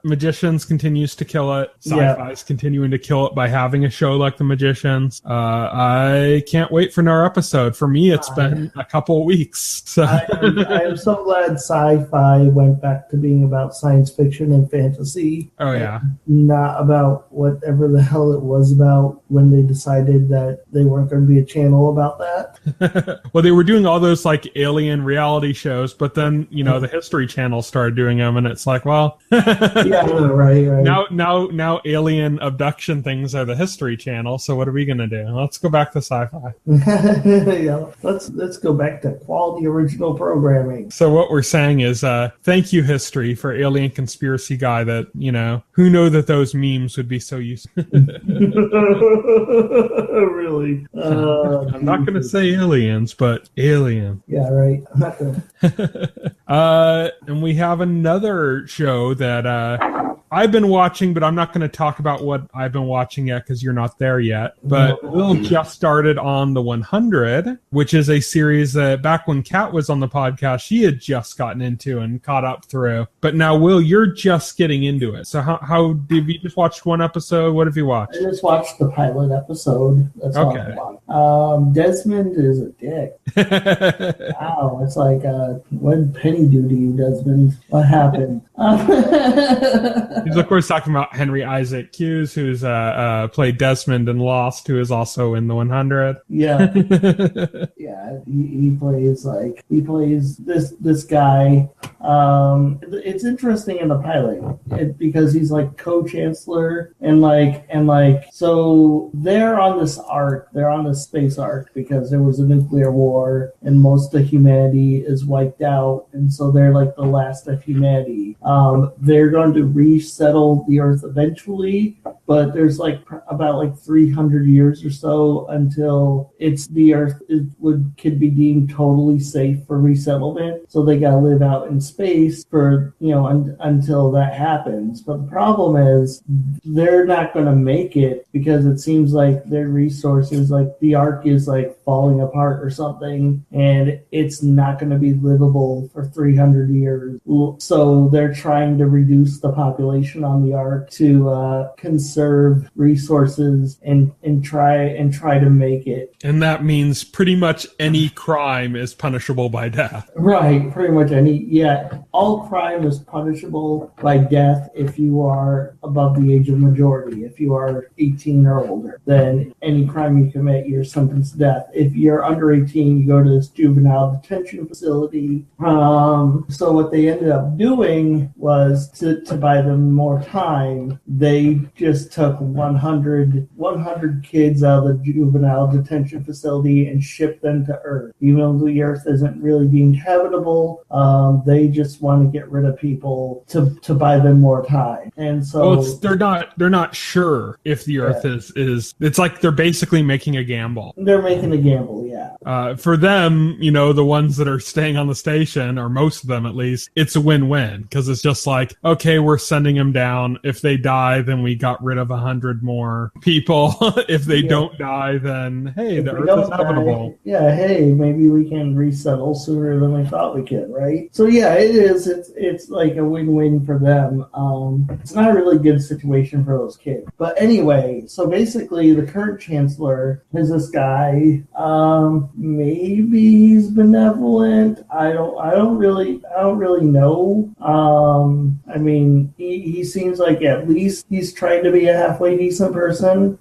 Magicians continues to kill it. Sci-Fi's continuing to kill it by having a show like The Magicians. I can't wait for another episode. For me, it's been a couple of weeks. So. I am so glad Sci-Fi went back to being about science fiction and fantasy. Oh yeah, not about whatever the hell it was about when they decided that they weren't going to be a channel about that. Well, they were doing all those alien reality shows, but then the History Channel started doing them, and it's right. Now alien abduction things are the History Channel. So what are we gonna do? Let's go back to Sci-Fi. Yeah, let's go back to quality original programming. So what we're saying is, thank you, History, for alien conspiracy guy. That who know that those memes would be so useful. Really? I'm not gonna say aliens, but alien. Yeah, right. I'm not gonna. And we have another show that I've been watching, but I'm not going to talk about what I've been watching yet because you're not there yet. But Will just started on The 100, which is a series that back when Kat was on the podcast, she had just gotten into and caught up through. But now, Will, you're just getting into it. So how did you just watch one episode? What have you watched? I just watched the pilot episode. That's all I watched. Desmond is a dick. Wow, it's what did Penny do to you, Desmond? What happened? He's of course talking about Henry Isaac Hughes, who's played Desmond in Lost, who is also in The 100. Yeah, yeah. He plays this guy it's interesting in the pilot because he's like co-chancellor and so they're on this arc, they're on this space arc because there was a nuclear war and most of humanity is wiped out, and so they're like the last of humanity. They're going to resettle the Earth eventually, but there's like about like 300 years or so until the Earth could be deemed totally safe for resettlement. So they gotta live out in space for until that happens. But the problem is they're not going to make it because it seems like their resources, like the arc, is like falling apart or something, and it's not going to be livable for 300 years. So they're trying to reduce the population on the arc to conserve resources and try to make it. And that means pretty much any crime is punishable by death. Right, pretty much all crime is punishable by death if you are above the age of majority. If you are 18 or older, then any crime you commit, you're sentenced to death. If you're under 18, you go to this juvenile detention facility. So what they ended up doing was to buy them more time, they just took 100 kids out of the juvenile detention facility and shipped them to Earth. Even though the Earth isn't really deemed habitable, they just want to get rid of people to buy them more time. And so they're not sure if the Earth is it's like they're basically making a gamble. They're making a gamble, yeah. For them, the ones that are staying on the station, or most of them at least, it's a win-win because it's just like, okay, we're sending them down. If they die, then we got rid of 100 more people. If they don't die, then hey, the Earth is habitable. Hey, maybe we can resettle sooner than we thought we could, right? So yeah, it is. It's like a win-win for them. It's not a really good situation for those kids. But anyway, so basically the current chancellor is this guy. Maybe he's benevolent. I don't really know. I mean, he seems like at least he's trying to be a halfway decent person.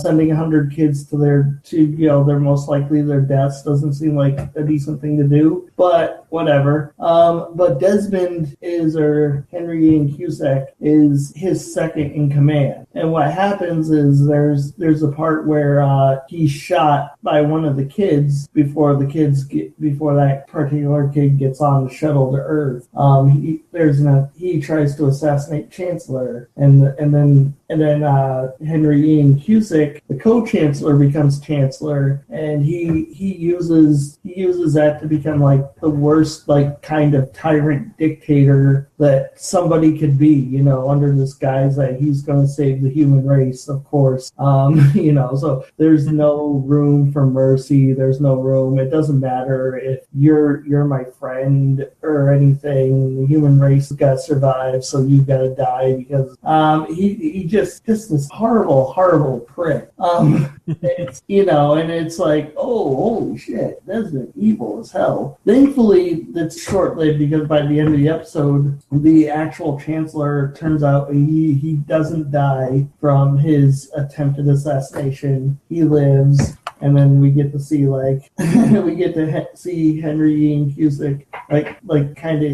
Sending 100 kids to they're most likely their deaths doesn't seem like a decent thing to do, but whatever. But Desmond or Henry Ian Cusack is his second in command. And what happens is there's a part where he's shot by one of the kids before that particular kid gets on the shuttle to Earth. He tries to assassinate Chancellor, and then Henry Ian Cusick, the co-chancellor, becomes chancellor, and he uses that to become like the worst like kind of tyrant dictator that somebody could be, under this guise that he's going to save the human race, of course. So there's no room for mercy. There's no room. It doesn't matter if you're my friend or anything. The human race has got to survive, so you've got to die because he just this horrible prick. And it's like, oh, holy shit, that's been evil as hell. Thankfully, that's short-lived because by the end of the episode, the actual chancellor turns out he doesn't die from his attempted assassination. He lives. And then we get to see see Henry Ian Cusick kind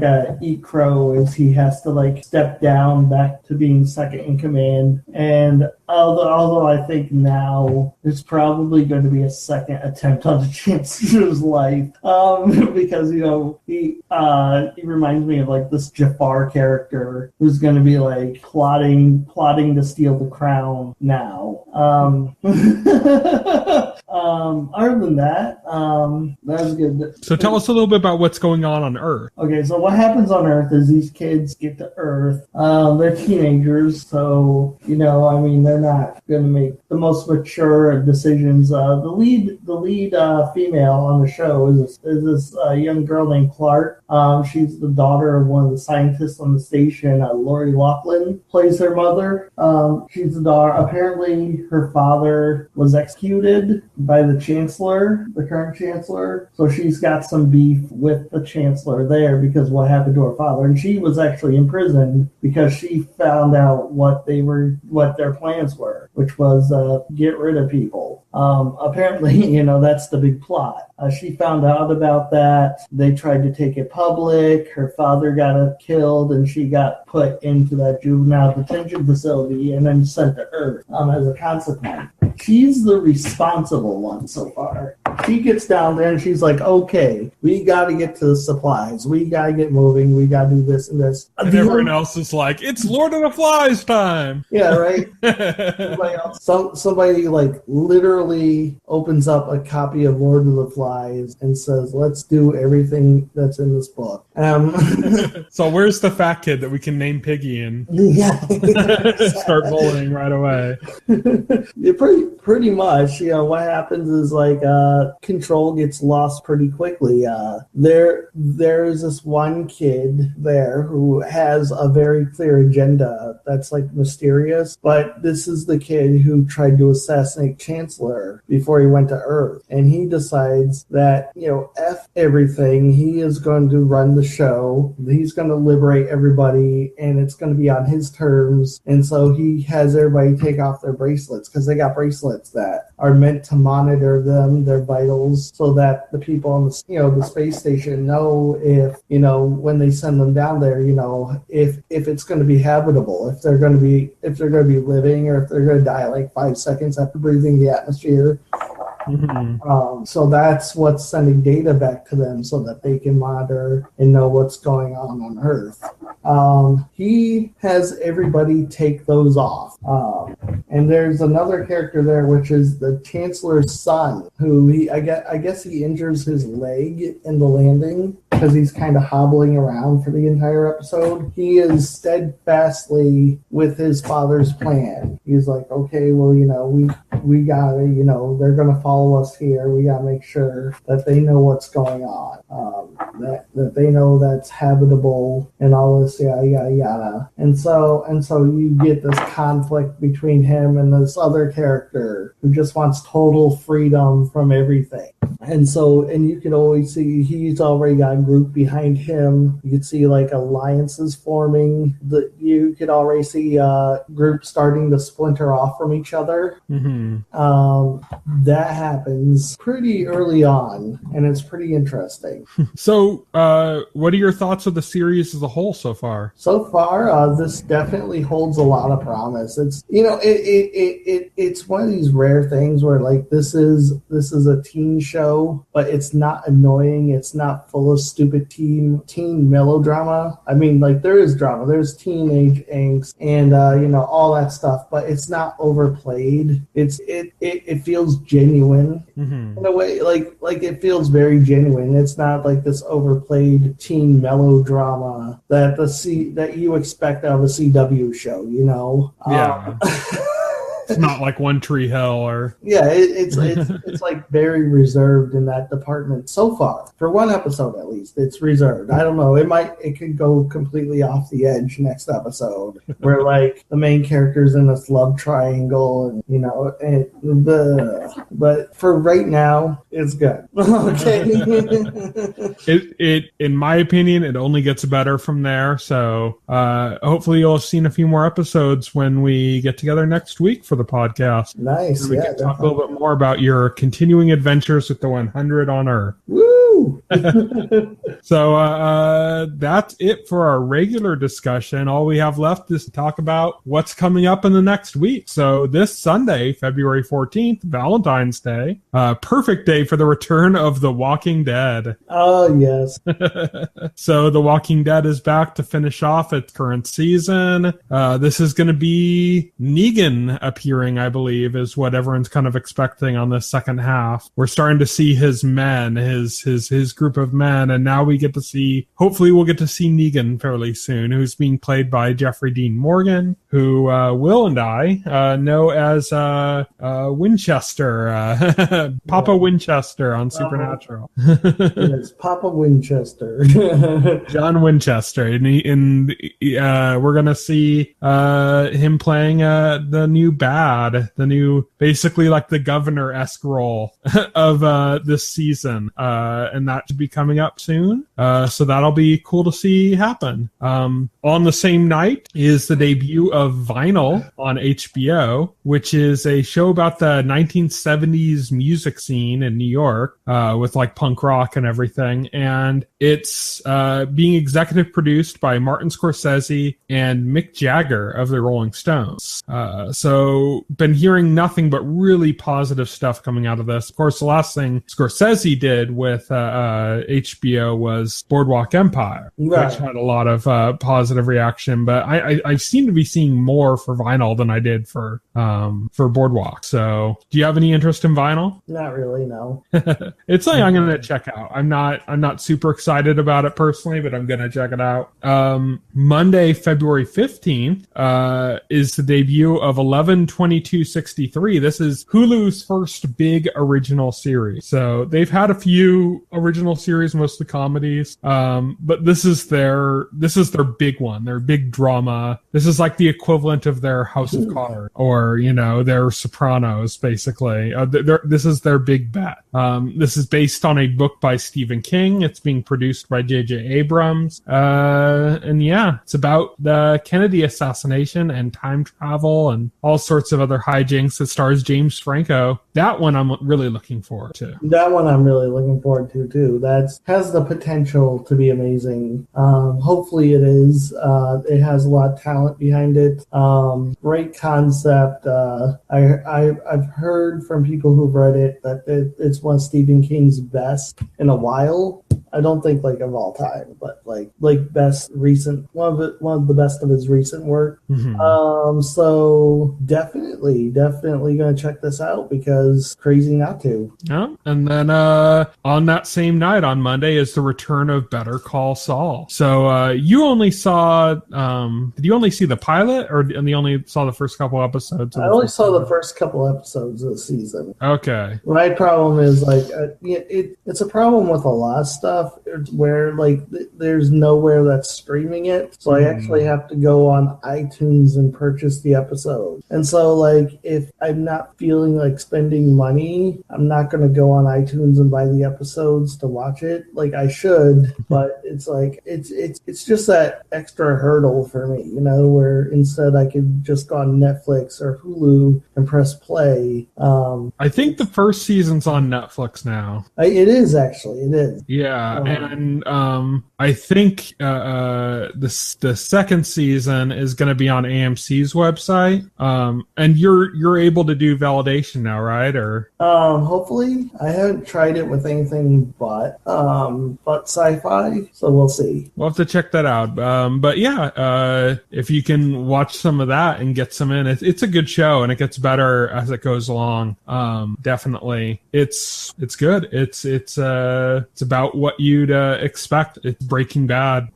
of eat crow as he has to step down back to being second in command. And although I think now there's probably going to be a second attempt on the chancellor's life, because he reminds me of this Jafar character who's going to be plotting to steal the crown now. Other than that was good. So tell us a little bit about what's going on Earth. Okay, so what happens on Earth is these kids get to Earth. They're teenagers, so they're not going to make the most mature decisions. The lead female on the show is this young girl named Clark. She's the daughter of one of the scientists on the station. Lori Loughlin plays her mother. She's the daughter. Apparently, her father father was executed by the chancellor, the current chancellor. So she's got some beef with the chancellor there because what happened to her father. And she was actually imprisoned because she found out what their plans were, which was get rid of people. Apparently, that's the big plot. She found out about that. They tried to take it public. Her father got killed, and she got put into that juvenile detention facility and then sent to Earth as a consequence. She's the responsible one so far. She gets down there and she's like, okay, we got to get to the supplies. We got to get moving. We got to do this and this. And everyone else is like, it's Lord of the Flies time. Yeah, right? Somebody like literally opens up a copy of Lord of the Flies and says, let's do everything that's in this book. So where's the fat kid that we can name Piggy and start bullying right away? Yeah, pretty much. What happens is like control gets lost pretty quickly. There's this one kid there who has a very clear agenda that's like mysterious, but this is the kid who tried to assassinate Chancellor before he went to Earth, and he decides that F everything. He is going to run the show. He's going to liberate everybody, and it's going to be on his terms. And so he has everybody take off their bracelets because they got bracelets that are meant to monitor them, their vitals, so that the people on the space station know if when they send them down there, if it's going to be habitable, if they're going to be living, or if they're going to die like 5 seconds after breathing the atmosphere. Mm-hmm. So that's what's sending data back to them so that they can monitor and know what's going on Earth. He has everybody take those off. And there's another character there, which is the Chancellor's son, who I guess he injures his leg in the landing because he's kind of hobbling around for the entire episode. He is steadfastly with his father's plan. He's like, okay, well, we gotta, they're gonna follow us here. We gotta make sure that they know what's going on, that they know that's habitable and all this yada yada yada. And so you get this conflict between him and this other character who just wants total freedom from everything. And you can always see he's already got a group behind him. You can see like alliances forming. You could already see groups starting to splinter off from each other. Mm-hmm. That happens pretty early on, and it's pretty interesting. So, what are your thoughts of the series as a whole so far? So far, this definitely holds a lot of promise. It's it's one of these rare things where like this is a teen show, but it's not annoying. It's not full of stupid teen melodrama. I mean, like there is drama, there's teenage angst, and all that stuff, but it's not overplayed. It feels genuine. Mm-hmm. In a way, like it feels very genuine. It's not like this overplayed teen melodrama that you expect out of a CW show. Yeah. It's not like One Tree Hill or... Yeah, it's like very reserved in that department so far. For one episode at least, it's reserved. I don't know. It could go completely off the edge next episode where like the main character's in this love triangle and but for right now, it's good. Okay. It in my opinion, it only gets better from there. So hopefully you'll have seen a few more episodes when we get together next week for the podcast. Nice. And we can talk a little bit more about your continuing adventures with the 100 on Earth. Woo! So that's it for our regular discussion. All we have left is to talk about what's coming up in the next week. So this Sunday, February 14th, Valentine's Day, perfect day for the return of The Walking Dead. Oh, yes. So The Walking Dead is back to finish off its current season. This is going to be Negan appearing, I believe, is what everyone's kind of expecting on the second half. We're starting to see his men, his his group of men, and now we get to see, hopefully we'll get to see Negan fairly soon, who's being played by Jeffrey Dean Morgan, who Will and I know as Winchester, Papa Winchester on Supernatural. It's Papa Winchester. John Winchester, and we're gonna see him playing the new bad, the new, basically like the governor-esque role of this season, and that should be coming up soon. So that'll be cool to see happen. On the same night is the debut of Vinyl on HBO, which is a show about the 1970s music scene in New York, with like punk rock and everything. And it's being executive produced by Martin Scorsese and Mick Jagger of the Rolling Stones. So been hearing nothing but really positive stuff coming out of this. Of course, the last thing Scorsese did with HBO was Boardwalk Empire, right, which had a lot of positive reaction. But I seem to be seeing more for Vinyl than I did for Boardwalk. So do you have any interest in Vinyl? Not really, no. It's something I'm going to check out. I'm not super excited about it personally, but I'm going to check it out. Monday, February 15th, is the debut of 11/22/63. This is Hulu's first big original series. So they've had a few original series, mostly comedies, but this is their big one, their big drama. This is like the equivalent of their House of Cards or, their Sopranos, basically. This is their big bet. This is based on a book by Stephen King. It's being produced by J.J. Abrams. And yeah, it's about the Kennedy assassination and time travel and all sorts of other hijinks. It stars James Franco. That one I'm really looking forward to. That one I'm really looking forward to, too. That has the potential to be amazing. Hopefully it is. It has a lot of talent behind it. Great concept. I've heard from people who've read it that it's one of Stephen King's best in a while. I don't think like of all time, but like best recent, one of the best of his recent work. Mm-hmm. So definitely gonna check this out because crazy not to. Yeah. And then on that same night on Monday is the return of Better Call Saul. So you only saw did you only see the pilot or you only saw the first couple episodes? I only saw the first couple episodes of the season. Okay. My problem is like it's a problem with a lot of stuff where like there's nowhere that's streaming it, so I actually have to go on iTunes and purchase the episode. And so like if I'm not feeling like spending money, I'm not going to go on iTunes and buy the episodes to watch it. Like I should, but it's like it's just that extra hurdle for me, where instead I could just go on Netflix or Hulu and press play. I think the first season's on Netflix now. It is actually. It is. Yeah, and I think the second season is going to be on AMC's website. And you're able to do validation now, right? Or hopefully. I haven't tried it with anything but sci-fi, so we'll see. We'll have to check that out. But yeah, if you can watch some of that and get some in, it's a good show and it gets better as it goes along. Definitely, it's good. It's about what you'd expect. It's Breaking Bad.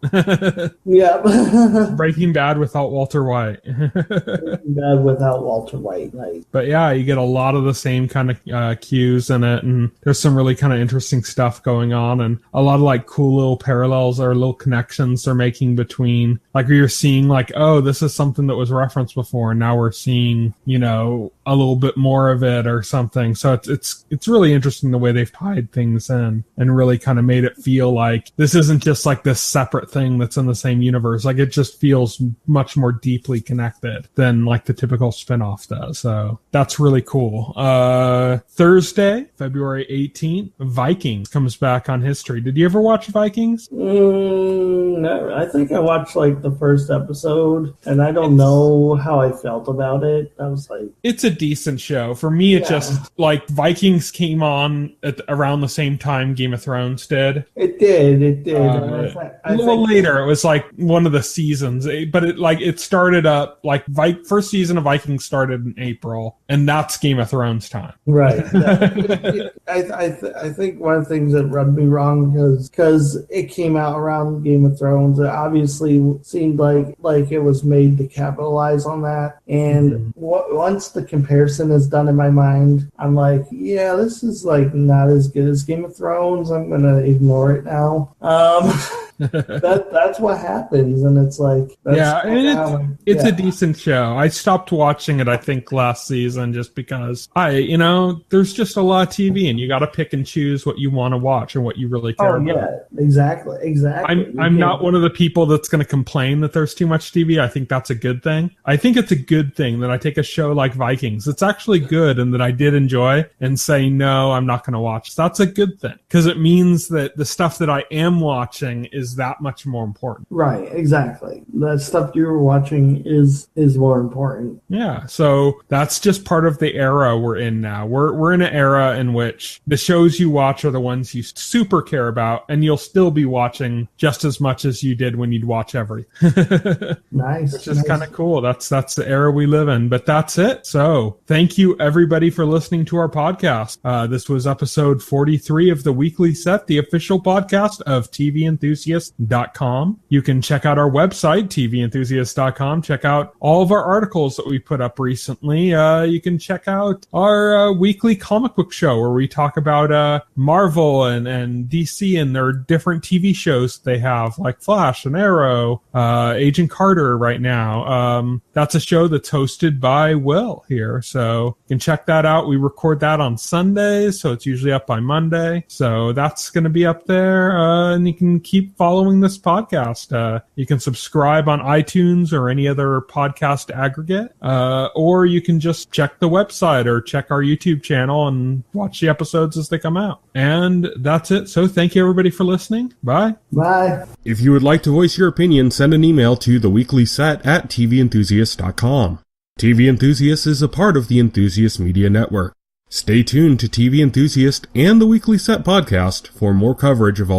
Yeah. Breaking Bad without Walter White. Breaking Bad without Walter White. Nice. But yeah, you get a lot of the same kind of cues in it, and there's some really kind of interesting stuff going on, and a lot of like cool little parallels or little connections they're making between, like you're seeing like, oh, this is something that was referenced before, and now we're seeing, a little bit more of it or something. So it's really interesting the way they've tied things in and really kind of made it feel like this isn't just like this separate thing that's in the same universe. Like it just feels much more deeply connected than like the typical spinoff does. So that's really cool. Thursday, February 18th, Vikings comes back on History. Did you ever watch Vikings? No, I think I watched like the first episode and I don't know how I felt about it. I was like, it's a decent show. For me, it just like Vikings came on at around the same time Game of Thrones did. It It did. A little later, it was like one of the seasons, but it started up like first season of Vikings started in April, and that's Game of Thrones time. Right. I think one of the things that rubbed me wrong because it came out around Game of Thrones, it obviously seemed like it was made to capitalize on that. And once the comparison is done in my mind, I'm like, yeah, this is like not as good as Game of Thrones. I'm gonna ignore it now. That's what happens, and it's like it's a decent show. I stopped watching it, I think, last season just because there's just a lot of TV, and you got to pick and choose what you want to watch and what you really care about. Yeah, exactly. I'm not one of the people that's going to complain that there's too much TV. I think that's a good thing. I think it's a good thing that I take a show like Vikings. It's actually good, and that I did enjoy, and say no, I'm not going to watch. That's a good thing because it means that the stuff that I am watching is that much more important. Right, exactly. The stuff you're watching is more important. Yeah, so that's just part of the era we're in now. We're in an era in which the shows you watch are the ones you super care about, and you'll still be watching just as much as you did when you'd watch everything. Nice. Which is kind of cool. That's the era we live in. But that's it. So thank you everybody for listening to our podcast. This was episode 43 of the Weekly Set, the official podcast of TVEnthusiast.com. You can check out our website, TVEnthusiast.com. Check out all of our articles that we put up recently. You can check out our weekly comic book show where we talk about Marvel and DC and their different TV shows they have, like Flash and Arrow, Agent Carter right now. That's a show that's hosted by Will here. So you can check that out. We record that on Sundays, so it's usually up by Monday. So that's going to be up there. And you can keep following this podcast. You can subscribe on iTunes or any other podcast aggregate, or you can just check the website or check our YouTube channel and watch the episodes as they come out. And that's it. So thank you everybody for listening. Bye. Bye. If you would like to voice your opinion, send an email to theweeklyset@tventhusiast.com. TV Enthusiast is a part of the Enthusiast Media Network. Stay tuned to TV Enthusiast and the Weekly Set podcast for more coverage of all